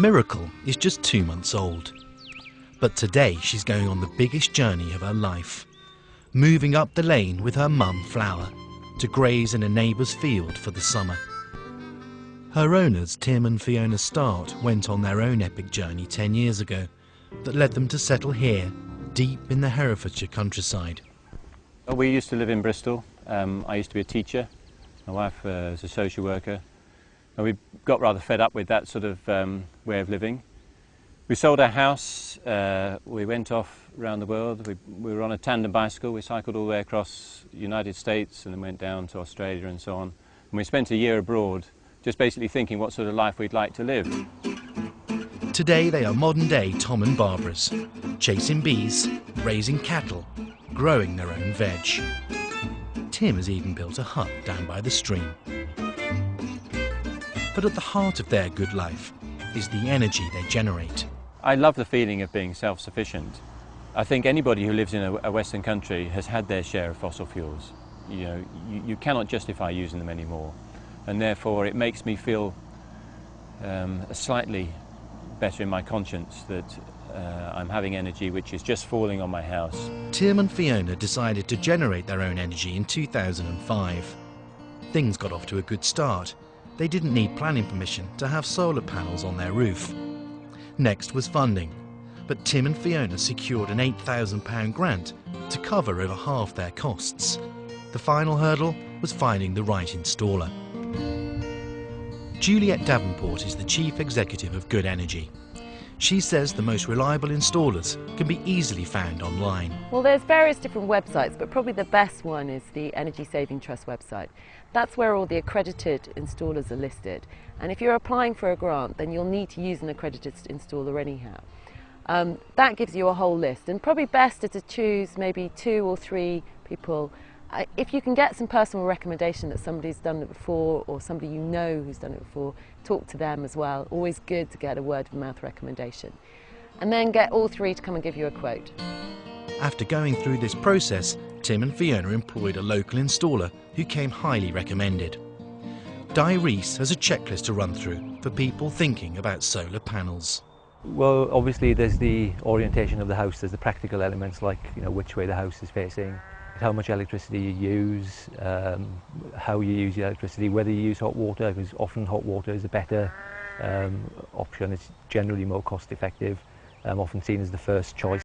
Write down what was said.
miracle is just 2 months old. But today she's going on the biggest journey of her life, moving up the lane with her mum Flower to graze in a neighbour's field for the summer. Her owners, Tim and Fiona Start, went on their own epic journey 10 years ago that led them to settle here, deep in the Herefordshire countryside. We used to live in Bristol. I used to be a teacher. My wife was a social worker. And we got rather fed up with that sort of way of living. We sold our house, we went off around the world. We were on a tandem bicycle. We cycled all the way across the United States and then went down to Australia and so on. And we spent a year abroad, just basically thinking what sort of life we'd like to live. Today they are modern-day Tom and Barbaras, chasing bees, raising cattle, growing their own veg. Tim has even built a hut down by the stream. But at the heart of their good life is the energy they generate. I love the feeling of being self-sufficient. I think anybody who lives in a Western country has had their share of fossil fuels. You know, you cannot justify using them anymore, and therefore it makes me feel slightly better in my conscience that I'm having energy which is just falling on my house. Tim and Fiona decided to generate their own energy in 2005. Things got off to a good start. They didn't need planning permission to have solar panels on their roof. Next was funding, but Tim and Fiona secured an £8,000 grant to cover over half their costs. The final hurdle was finding the right installer. Juliet Davenport is the Chief Executive of Good Energy. She says the most reliable installers can be easily found online. Well, there's various different websites, but probably the best one is the Energy Saving Trust website. That's where all the accredited installers are listed. And if you're applying for a grant, then you'll need to use an accredited installer anyhow. That gives you a whole list, and probably best is to choose maybe 2 or 3 people. If you can get some personal recommendation that somebody's done it before, or somebody you know who's done it before, talk to them as well. Always good to get a word of mouth recommendation. And then get all 3 to come and give you a quote. After going through this process, Tim and Fiona employed a local installer who came highly recommended. Di Rees has a checklist to run through for people thinking about solar panels. Well, obviously there's the orientation of the house, there's the practical elements like, you know, which way the house is facing, how much electricity you use, how you use your electricity, whether you use hot water, because often hot water is a better option. It's generally more cost effective, often seen as the first choice.